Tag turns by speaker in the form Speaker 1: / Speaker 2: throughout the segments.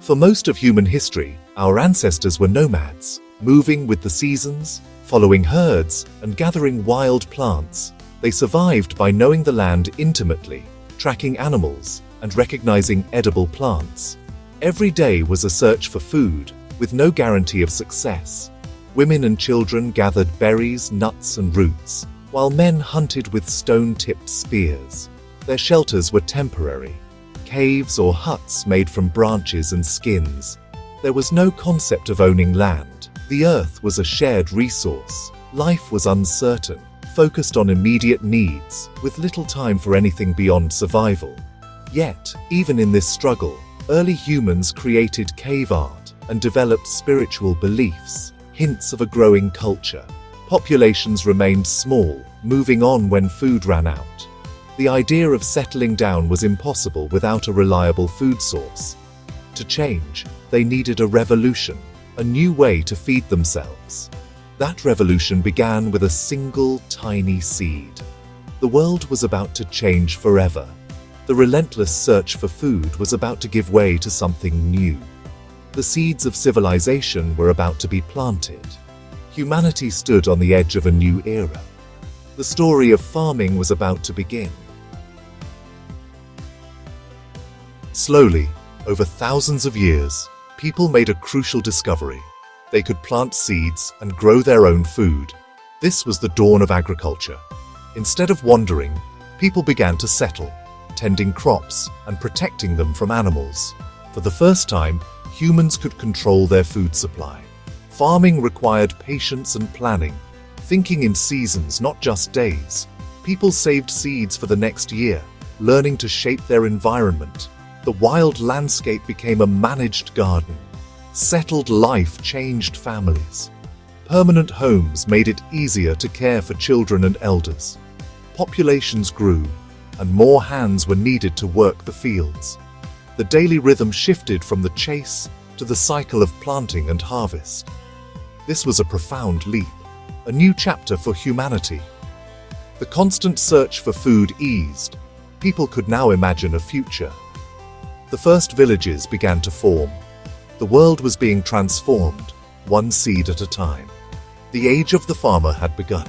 Speaker 1: For most of human history, our ancestors were nomads, moving with the seasons, following herds, and gathering wild plants. They survived by knowing the land intimately, tracking animals, and recognizing edible plants. Every day was a search for food, with no guarantee of success. Women and children gathered berries, nuts, and roots, while men hunted with stone-tipped spears. Their shelters were temporary, caves or huts made from branches and skins. There was no concept of owning land. The earth was a shared resource. Life was uncertain, focused on immediate needs, with little time for anything beyond survival. Yet, even in this struggle, early humans created cave art and developed spiritual beliefs, hints of a growing culture. Populations remained small, moving on when food ran out. The idea of settling down was impossible without a reliable food source. To change, they needed a revolution, a new way to feed themselves. That revolution began with a single tiny seed. The world was about to change forever. The relentless search for food was about to give way to something new. The seeds of civilization were about to be planted. Humanity stood on the edge of a new era. The story of farming was about to begin. Slowly, over thousands of years, people made a crucial discovery. They could plant seeds and grow their own food. This was the dawn of agriculture. Instead of wandering, people began to settle, tending crops and protecting them from animals. For the first time, humans could control their food supply. Farming required patience and planning, thinking in seasons, not just days. People saved seeds for the next year, learning to shape their environment. The wild landscape became a managed garden. Settled life changed families. Permanent homes made it easier to care for children and elders. Populations grew, and more hands were needed to work the fields. The daily rhythm shifted from the chase to the cycle of planting and harvest. This was a profound leap, a new chapter for humanity. The constant search for food eased. People could now imagine a future. The first villages began to form. The world was being transformed, one seed at a time. The age of the farmer had begun.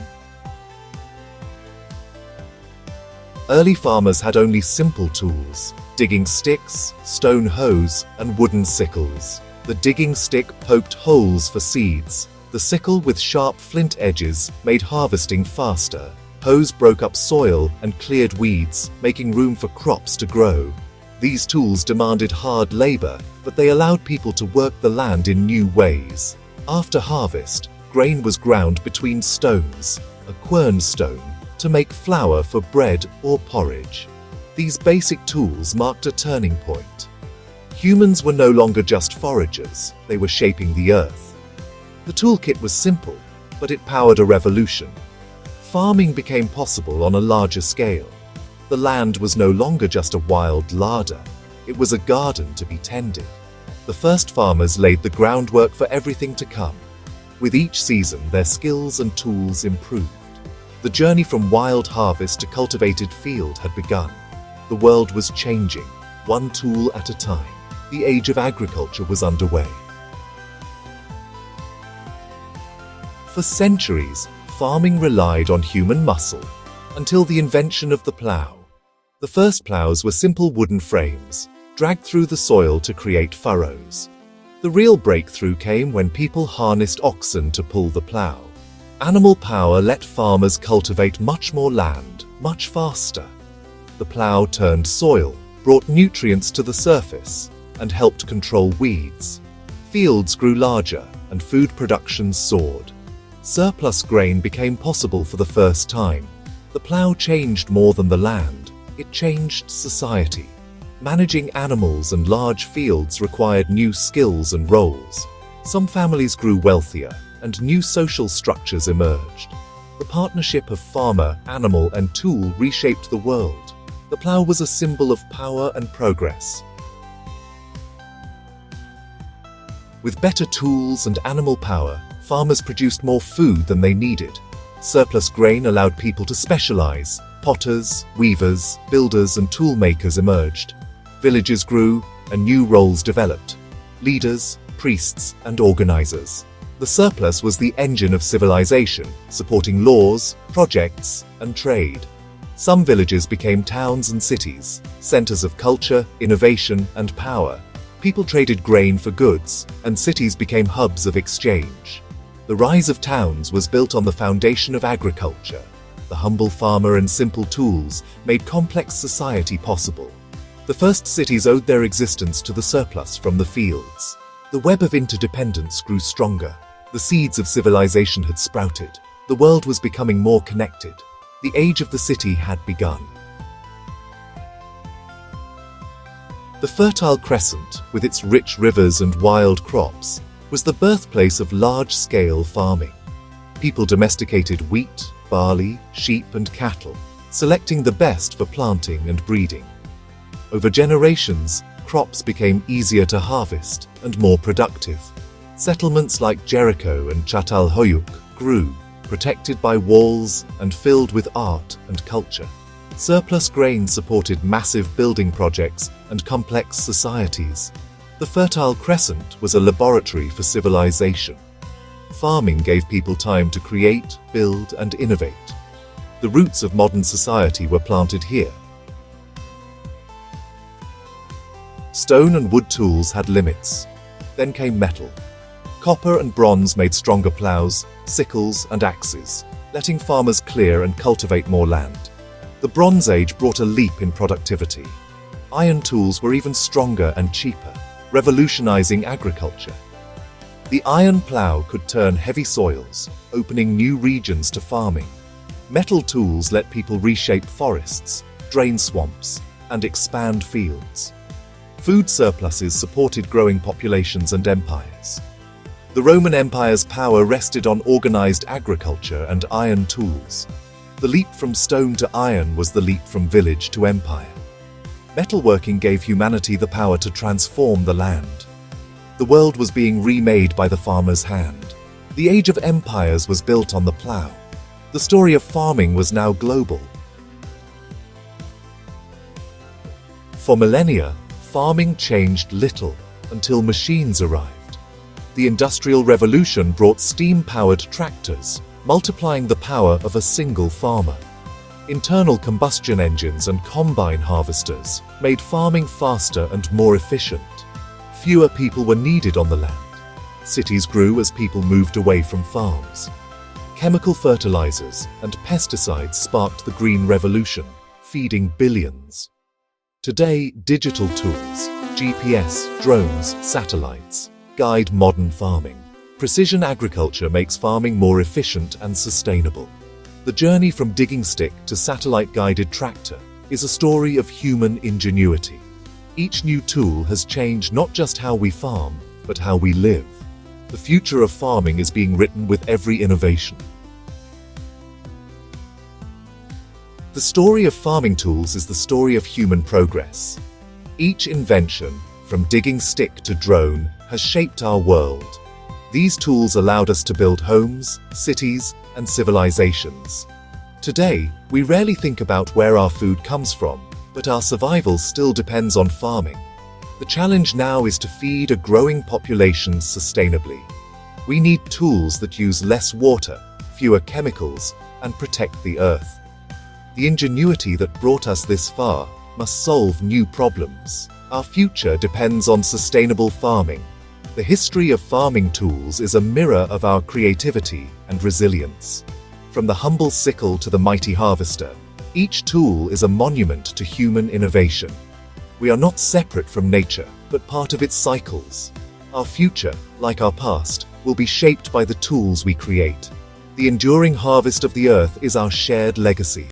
Speaker 1: Early farmers had only simple tools: digging sticks, stone hoes, and wooden sickles. The digging stick poked holes for seeds. The sickle with sharp flint edges made harvesting faster. Hoes broke up soil and cleared weeds, making room for crops to grow. These tools demanded hard labor, but they allowed people to work the land in new ways. After harvest, grain was ground between stones, a quern stone, to make flour for bread or porridge. These basic tools marked a turning point. Humans were no longer just foragers, they were shaping the earth. The toolkit was simple, but it powered a revolution. Farming became possible on a larger scale. The land was no longer just a wild larder, it was a garden to be tended. The first farmers laid the groundwork for everything to come. With each season, their skills and tools improved. The journey from wild harvest to cultivated field had begun. The world was changing, one tool at a time. The age of agriculture was underway. For centuries, farming relied on human muscle, until the invention of the plough. The first ploughs were simple wooden frames, dragged through the soil to create furrows. The real breakthrough came when people harnessed oxen to pull the plough. Animal power let farmers cultivate much more land, much faster. The plough turned soil, brought nutrients to the surface, and helped control weeds. Fields grew larger, and food production soared. Surplus grain became possible for the first time. The plough changed more than the land, it changed society. Managing animals and large fields required new skills and roles. Some families grew wealthier, and new social structures emerged. The partnership of farmer, animal, and tool reshaped the world. The plough was a symbol of power and progress. With better tools and animal power, farmers produced more food than they needed. Surplus grain allowed people to specialize. Potters, weavers, builders, and tool makers emerged. Villages grew, and new roles developed. leaders, priests, and organizers. The surplus was the engine of civilization, supporting laws, projects, and trade. Some villages became towns and cities, centers of culture, innovation, and power. People traded grain for goods, and cities became hubs of exchange. The rise of towns was built on the foundation of agriculture. The humble farmer and simple tools made complex society possible. The first cities owed their existence to the surplus from the fields. The web of interdependence grew stronger. The seeds of civilization had sprouted. The world was becoming more connected. The age of the city had begun. The Fertile Crescent, with its rich rivers and wild crops, was the birthplace of large-scale farming. People domesticated wheat, barley, sheep, and cattle, selecting the best for planting and breeding. Over generations, crops became easier to harvest and more productive. Settlements like Jericho and Çatalhöyük grew, protected by walls and filled with art and culture. Surplus grain supported massive building projects and complex societies. The Fertile Crescent was a laboratory for civilization. Farming gave people time to create, build, and innovate. The roots of modern society were planted here. Stone and wood tools had limits. Then came metal. Copper and bronze made stronger ploughs, sickles, and axes, letting farmers clear and cultivate more land. The Bronze Age brought a leap in productivity. Iron tools were even stronger and cheaper, revolutionizing agriculture. The iron plough could turn heavy soils, opening new regions to farming. Metal tools let people reshape forests, drain swamps, and expand fields. Food surpluses supported growing populations and empires. The Roman Empire's power rested on organized agriculture and iron tools. The leap from stone to iron was the leap from village to empire. Metalworking gave humanity the power to transform the land. The world was being remade by the farmer's hand. The age of empires was built on the plough. The story of farming was now global. For millennia, farming changed little until machines arrived. The Industrial Revolution brought steam-powered tractors, multiplying the power of a single farmer. Internal combustion engines and combine harvesters made farming faster and more efficient. Fewer people were needed on the land. Cities grew as people moved away from farms. Chemical fertilizers and pesticides sparked the Green Revolution, feeding billions. Today, digital tools, GPS, drones, satellites, guide modern farming. Precision agriculture makes farming more efficient and sustainable. The journey from digging stick to satellite-guided tractor is a story of human ingenuity. Each new tool has changed not just how we farm, but how we live. The future of farming is being written with every innovation. The story of farming tools is the story of human progress. Each invention, from digging stick to drone, has shaped our world. These tools allowed us to build homes, cities, and civilizations. Today, we rarely think about where our food comes from, but our survival still depends on farming. The challenge now is to feed a growing population sustainably. We need tools that use less water, fewer chemicals, and protect the earth. The ingenuity that brought us this far must solve new problems. Our future depends on sustainable farming. The history of farming tools is a mirror of our creativity and resilience. From the humble sickle to the mighty harvester, each tool is a monument to human innovation. We are not separate from nature, but part of its cycles. Our future, like our past, will be shaped by the tools we create. The enduring harvest of the earth is our shared legacy.